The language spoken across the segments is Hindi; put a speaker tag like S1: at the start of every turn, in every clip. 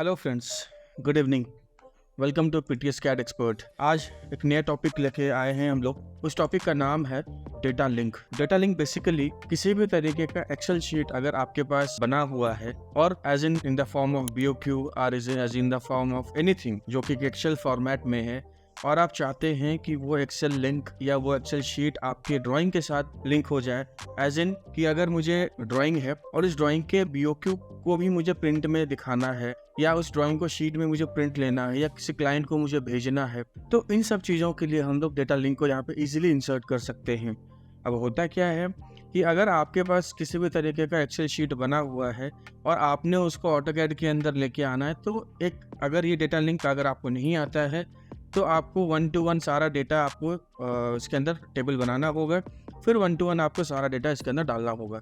S1: Hello friends, good evening. Welcome to PTS CAD expert. आज एक नया टॉपिक लेके आए हैं हम लोग। उस टॉपिक का नाम है data link. Data link basically किसी भी तरीके का एक्सेल शीट अगर आपके पास बना हुआ है और as in the form of BOQ और as in the form of anything जो कि एक्सेल फॉर्मेट में है, और आप चाहते हैं कि वो एक्सेल लिंक या वो एक्सेल शीट आपके ड्राइंग के साथ लिंक हो जाए, एज इन कि अगर मुझे ड्राइंग है और इस ड्राइंग के BOQ को भी मुझे प्रिंट में दिखाना है या उस ड्राइंग को शीट में मुझे प्रिंट लेना है या किसी क्लाइंट को मुझे भेजना है, तो इन सब चीज़ों के लिए हम लोग डेटा लिंक को यहाँ पे इजीली इंसर्ट कर सकते हैं। अब होता क्या है कि अगर आपके पास किसी भी तरीके का एक्सेल शीट बना हुआ है और आपने उसको ऑटोकैड के अंदर लेके आना है, तो अगर ये डेटा लिंक अगर आपको नहीं आता है तो आपको 1 to 1 सारा डेटा आपको इसके अंदर टेबल बनाना होगा, फिर 1 to 1 आपको सारा डेटा इसके अंदर डालना होगा।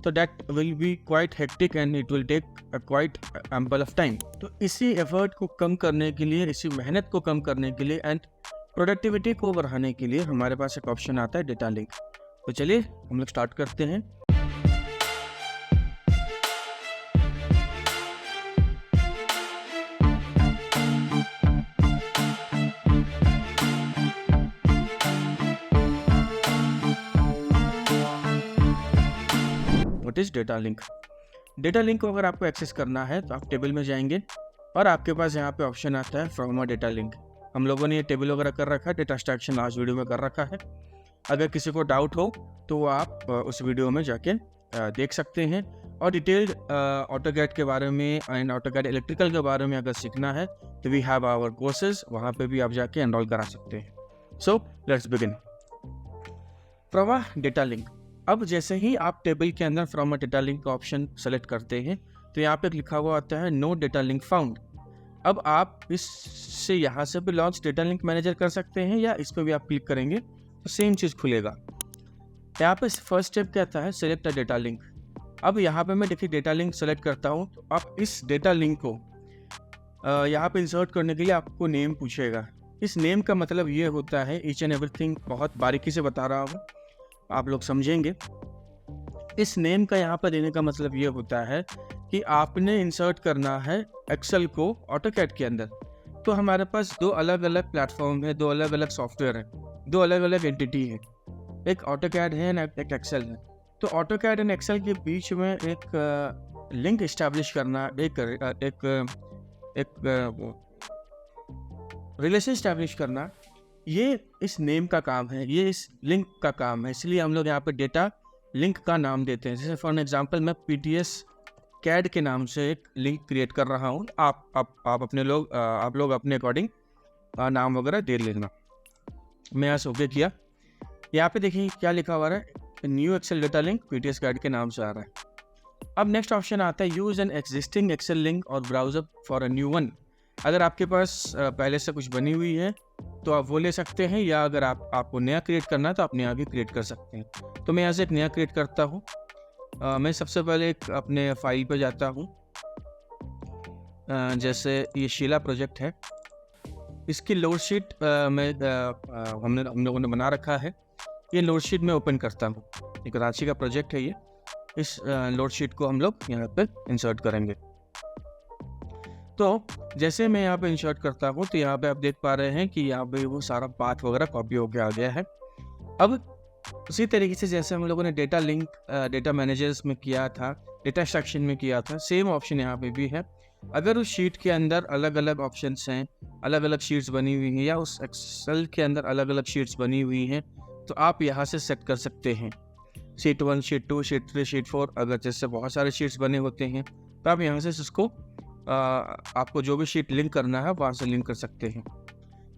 S1: तो that will be quite hectic and it will take quite ample of time. तो इसी एफर्ट को कम करने के लिए, इसी मेहनत को कम करने के लिए एंड प्रोडक्टिविटी को बढ़ाने के लिए हमारे पास एक ऑप्शन आता है डेटा लिंक। तो चलिए हम लोग स्टार्ट करते हैं। What is data link? Data link को अगर आपको एक्सेस करना है तो आप टेबल में जाएंगे और आपके पास यहाँ पे ऑप्शन आता है फ्रॉम अ डेटा लिंक। हम लोगों ने ये टेबल वगैरह कर रखा है, डेटा स्ट्रक्चर लास्ट वीडियो में कर रखा है। अगर किसी को डाउट हो तो आप उस वीडियो में जाके देख सकते हैं। और डिटेल्ड ऑटोकैड के बारे में एंड ऑटोकैड इलेक्ट्रिकल के बारे में अगर सीखना है तो वी हैव आवर कोर्सेज, वहाँ पे भी आप जाके एनरोल करा सकते हैं। So let's begin. From a data link. अब जैसे ही आप टेबल के अंदर फ्रॉम अ डेटा लिंक का ऑप्शन सेलेक्ट करते हैं तो यहाँ पे लिखा हुआ आता है नो डेटा लिंक फाउंड। अब आप इससे यहाँ से भी लॉन्च डेटा लिंक मैनेजर कर सकते हैं या इस पर भी आप क्लिक करेंगे तो सेम चीज़ खुलेगा। यहाँ पे फर्स्ट स्टेप कहता है सेलेक्ट अ डेटा लिंक। अब यहाँ पे मैं देखिए डेटा लिंक सेलेक्ट करता हूँ तो आप इस डेटा लिंक को यहाँ पे इंसर्ट करने के लिए आपको नेम पूछेगा। इस नेम का मतलब ये होता है, ईच एंड एवरीथिंग बहुत बारीकी से बता रहा हूँ, आप लोग समझेंगे। इस नेम का यहाँ पर देने का मतलब ये होता है कि आपने इंसर्ट करना है एक्सेल को ऑटोकैड के अंदर। तो हमारे पास दो अलग अलग प्लेटफॉर्म है, दो अलग अलग सॉफ्टवेयर है, दो अलग अलग एंटिटी है, एक ऑटोकैड है और एक एक्सेल है। तो ऑटोकैड एंड एक्सेल के बीच में एक लिंक इस्टेब्लिश करना, एक रिलेशन इस्टेब्लिश करना, ये इस नेम का काम है, ये इस लिंक का काम है। इसलिए हम लोग यहाँ पे डेटा लिंक का नाम देते हैं। जैसे फॉर एग्जांपल मैं PTS कैड के नाम से एक लिंक क्रिएट कर रहा हूँ। आप लोग अपने अकॉर्डिंग नाम वगैरह दे लेना। मैं यहाँ से ओके किया। यहाँ पे देखिए क्या लिखा हुआ है, new excel data link PTS CAD के नाम से आ रहा है। अब नेक्स्ट ऑप्शन आता है use an existing Excel link or browser for a new one. अगर आपके पास पहले से कुछ बनी हुई है तो आप वो ले सकते हैं, या अगर आपको नया क्रिएट करना है तो आप नया भी क्रिएट कर सकते हैं। तो मैं यहाँ से एक नया क्रिएट करता हूँ। मैं सबसे पहले एक अपने फाइल पे जाता हूँ। जैसे ये शीला प्रोजेक्ट है, इसकी लोड शीट हम लोगों ने बना रखा है। ये लोड शीट में ओपन करता हूँ। एक रांची का प्रोजेक्ट है ये। इस लोड शीट को हम लोग यहाँ पे इंसर्ट करेंगे। तो जैसे मैं यहाँ पे इंसर्ट करता हूँ तो यहाँ पे आप देख पा रहे हैं कि यहाँ पे वो सारा पाथ वगैरह कॉपी होके आ गया है। अब उसी तरीके से जैसे हम लोगों ने डेटा लिंक डेटा मैनेजर्स में किया था, डेटा सेक्शन में किया था, सेम ऑप्शन यहाँ पे भी है। अगर उस शीट के अंदर अलग अलग ऑप्शंस हैं, अलग अलग शीट्स बनी हुई हैं, या उस एक्सेल के अंदर अलग अलग शीट्स बनी हुई हैं, तो आप यहाँ से सेट कर सकते हैं शीट 1, शीट 2, शीट 3, शीट 4। अगर जैसे बहुत सारे शीट्स बने होते हैं तो आप यहाँ से इसको आपको जो भी शीट लिंक करना है वहाँ से लिंक कर सकते हैं।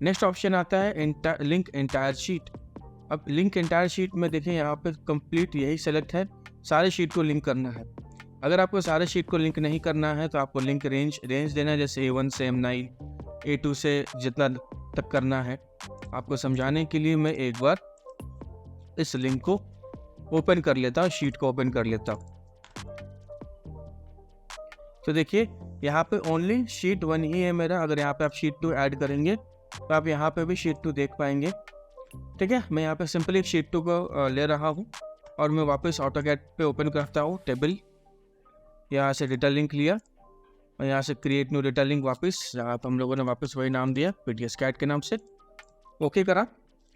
S1: नेक्स्ट ऑप्शन आता है लिंक एंटायर शीट। अब लिंक एंटायर शीट में देखें यहाँ पे कंप्लीट यही सेलेक्ट है, सारे शीट को लिंक करना है। अगर आपको सारे शीट को लिंक नहीं करना है तो आपको लिंक रेंज देना है, जैसे A1 से M9, A2 से जितना तक करना है। आपको समझाने के लिए मैं एक बार इस लिंक को ओपन कर लेता हूँ, शीट को ओपन कर लेता हूँ। तो देखिए यहाँ पे ओनली शीट 1 ही है मेरा। अगर यहाँ पे आप शीट 2 ऐड करेंगे तो आप यहाँ पे भी शीट 2 देख पाएंगे। ठीक है, मैं यहाँ पे सिंपली शीट 2 को ले रहा हूँ और मैं वापस ऑटोकैड पे ओपन करता हूँ टेबल। यहाँ से डेटा लिंक लिया और यहाँ से क्रिएट न्यू डेटा लिंक वापस, यहाँ पर हम लोगों ने वापस वही नाम दिया PTSCAD के नाम से। ओके करा।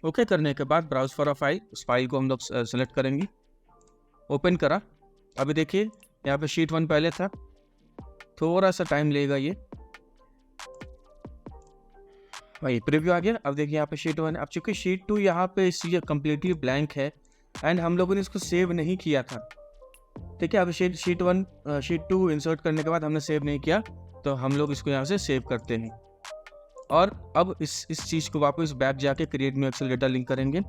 S1: ओके करने के बाद ब्राउज फॉर अ फाइल, उस फाइल को हम लोग सेलेक्ट करेंगे। ओपन करा। अभी देखिए यहाँ पे शीट 1 पहले था, थोड़ा सा टाइम लेगा ये। वही प्रीव्यू आ गया। अब देखिए यहाँ पे शीट 1। अब चूंकि शीट 2 यहाँ पे ये कम्प्लीटली ब्लैंक है एंड हम लोगों ने इसको सेव नहीं किया था, ठीक है। अब शीट 2 इंसर्ट करने के बाद हमने सेव नहीं किया, तो हम लोग इसको यहाँ से सेव करते हैं। और अब इस चीज़ को वापस बैक जाके create new excel data link करेंगे।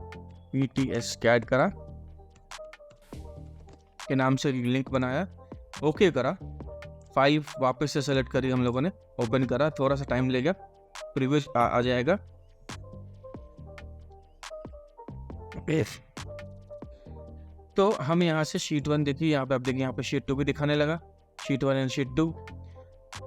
S1: PTSCAD करा के नाम से लिंक बनाया। ओके करा। फाइल वापस से सेलेक्ट करी हम लोगों ने। ओपन करा। थोड़ा सा टाइम लेगा, प्रीव्यू आ जाएगा। तो हम यहाँ से शीट 1 देखिए, यहाँ पे आप देखिए यहाँ पे शीट 2 भी दिखाने लगा। Sheet 1 and sheet 2।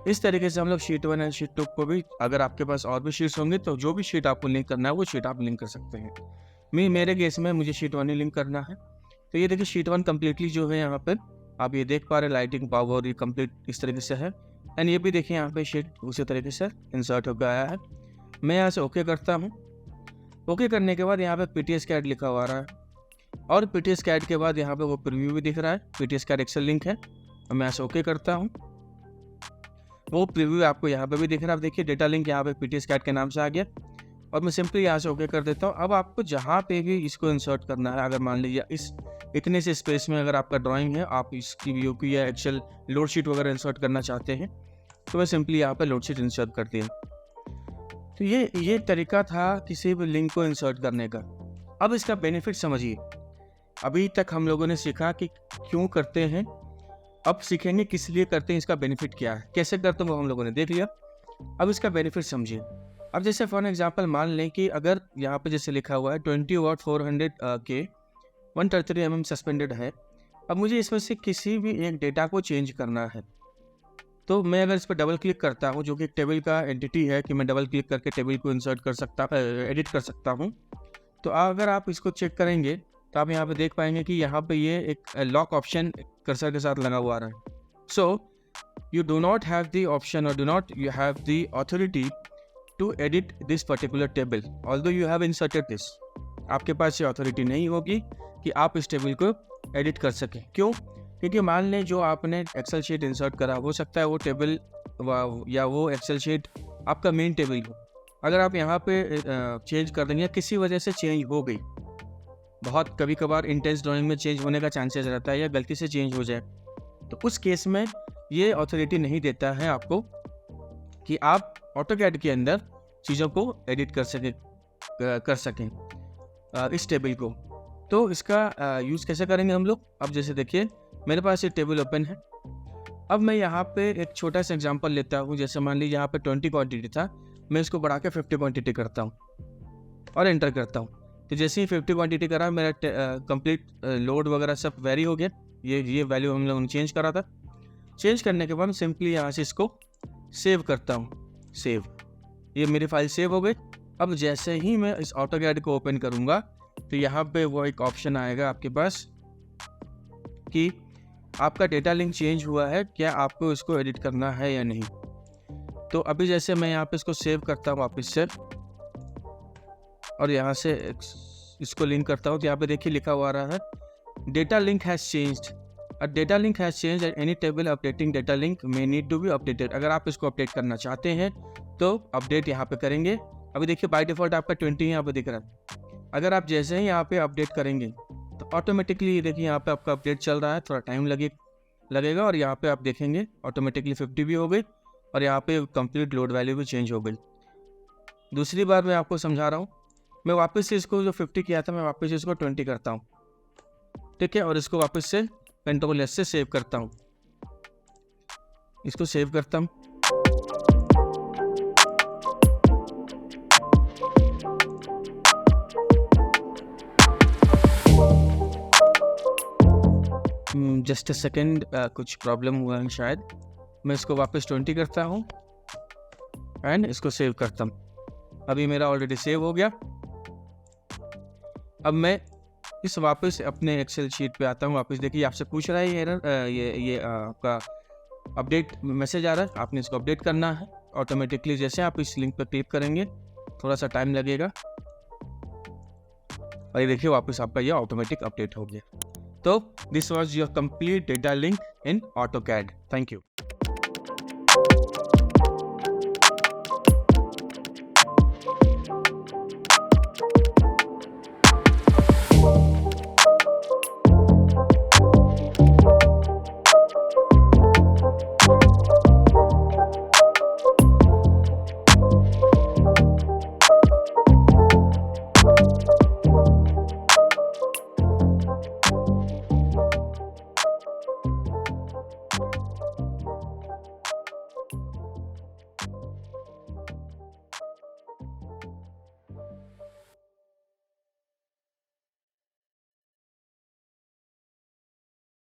S1: इस तरीके से हम लोग शीट 1 एंड शीट 2 को भी, अगर आपके पास और भी शीट्स होंगे तो जो भी शीट आपको लिंक करना है वो शीट आप लिंक कर सकते हैं। मेरे केस में मुझे शीट 1 ही लिंक करना है। तो ये देखिए शीट 1 कम्प्लीटली जो है यहाँ पे आप ये देख पा रहे, लाइटिंग पावर ये कम्प्लीट इस तरीके से है। एंड ये भी देखिए यहाँ पे शीट उसी तरीके से इंसर्ट होकर आया है। मैं यहाँ से ओके करता हूँ। ओके करने के बाद यहाँ पे PTSCAD लिखा हुआ रहा है और PTSCAD के बाद यहाँ पे वो प्रीव्यू भी दिख रहा है। PTSCAD एक्सेल लिंक है। मैं यहाँ से ओके करता हूँ। वो प्रीव्यू आपको यहाँ पे भी दिख रहा है। आप देखिए डेटा लिंक यहाँ पे PTSCAD के नाम से आ गया और मैं सिंपली यहाँ से ओके कर देता हूँ। अब आपको जहाँ पे भी इसको इंसर्ट करना है, अगर मान लीजिए इस इतने से स्पेस में अगर आपका ड्राइंग है, आप इसकी VOQ या एक्सेल लोड शीट वगैरह इंसर्ट करना चाहते हैं, तो मैं सिंपली यहाँ पे लोड शीट इंसर्ट कर दिया। तो ये तरीका था किसी भी लिंक को इंसर्ट करने का। अब इसका बेनिफिट समझिए। अभी तक हम लोगों ने सीखा कि क्यों करते हैं, अब सीखेंगे किस लिए करते हैं, इसका बेनिफिट क्या है, कैसे करते हैं वो हम लोगों ने देख लिया। अब इसका बेनिफिट समझिए। अब जैसे फॉर एग्जांपल मान लें कि अगर यहाँ पे जैसे लिखा हुआ है 20 वाट 400 के 133 mm सस्पेंडेड है। अब मुझे इसमें से किसी भी एक डेटा को चेंज करना है, तो मैं अगर इस पर डबल क्लिक करता हूँ, जो कि एक टेबल का एंटिटी है कि मैं डबल क्लिक करके टेबल को इंसर्ट कर सकता, एडिट कर सकता हूँ। तो अगर आप इसको चेक करेंगे तो आप यहाँ पे देख पाएंगे कि यहाँ पे ये एक लॉक ऑप्शन कर्सर के साथ लगा हुआ आ रहा है। So you do not have the option or do not you have the authority to edit this particular table although you have inserted this. आपके पास ये अथॉरिटी नहीं होगी कि आप इस टेबल को एडिट कर सकें। क्यों? क्योंकि मान लें जो आपने एक्सेल शीट इंसर्ट करा, हो सकता है वो टेबल या वो एक्सेल शीट आपका मेन टेबल हो। अगर आप यहाँ पे चेंज कर देंगे, किसी वजह से चेंज हो गई, बहुत कभी कभार इंटेंस ड्राइंग में चेंज होने का चांसेस रहता है या गलती से चेंज हो जाए, तो उस केस में ये अथॉरिटी नहीं देता है आपको कि आप AutoCAD के अंदर चीज़ों को एडिट कर सकें इस टेबल को। तो इसका यूज़ कैसे करेंगे हम लोग? अब जैसे देखिए मेरे पास ये टेबल ओपन है। अब मैं यहाँ पे एक छोटा सा एग्जांपल लेता हूँ। जैसे मान लीजिए यहाँ पे 20 क्वांटिटी था, मैं इसको बढ़ा के 50 क्वांटिटी करता हूँ और एंटर करता हूँ। तो जैसे ही 50 क्वांटिटी करा, मेरा कंप्लीट लोड वगैरह सब वेरी हो गया। ये वैल्यू हम लोगों ने चेंज करा था। चेंज करने के बाद सिंपली यहाँ से इसको सेव करता हूँ। सेव, ये मेरी फाइल सेव हो गई। अब जैसे ही मैं इस AutoCAD को ओपन करूँगा तो यहाँ पे वो एक ऑप्शन आएगा आपके पास कि आपका डेटा लिंक चेंज हुआ है, क्या आपको इसको एडिट करना है या नहीं। तो अभी जैसे मैं यहाँ पे इसको सेव करता हूँ वापस से और यहाँ से इसको लिंक करता हूँ, तो यहाँ पे देखिए लिखा हुआ रहा है data link has changed. Data link has changed and any table updating data link may need to be updated. अगर आप इसको अपडेट करना चाहते हैं तो अपडेट यहाँ पे करेंगे। अभी देखिए बाय डिफ़ॉल्ट आपका 20 यहाँ पे दिख रहा है। अगर आप जैसे ही यहाँ पे अपडेट करेंगे तो ऑटोमेटिकली देखिए यहाँ पे आपका अपडेट चल रहा है, थोड़ा टाइम लगेगा और यहाँ पे आप देखेंगे ऑटोमेटिकली 50 भी हो गई और यहाँ पे कंप्लीट लोड वैल्यू भी चेंज हो गई। दूसरी बार मैं आपको समझा रहा हूँ, मैं वापस से इसको जो 50 किया था मैं वापस इसको 20 करता हूँ, ठीक है, और इसको वापस से Ctrl+S से सेव करता हूँ। इसको सेव करता हूँ। जस्ट अ सेकेंड, कुछ प्रॉब्लम हुआ है शायद। मैं इसको वापस 20 करता हूँ एंड इसको सेव करता हूँ। अभी मेरा ऑलरेडी सेव हो गया। अब मैं इस वापस अपने एक्सेल शीट पे आता हूँ। वापस देखिए आपसे पूछ रहा है ये एरर, ये आपका अपडेट मैसेज आ रहा है, आपने इसको अपडेट करना है ऑटोमेटिकली। जैसे आप इस लिंक पर क्लिक करेंगे थोड़ा सा टाइम लगेगा और ये देखिए वापस आपका ये ऑटोमेटिक अपडेट हो गया। तो this was your complete data link in AutoCAD। Thank you.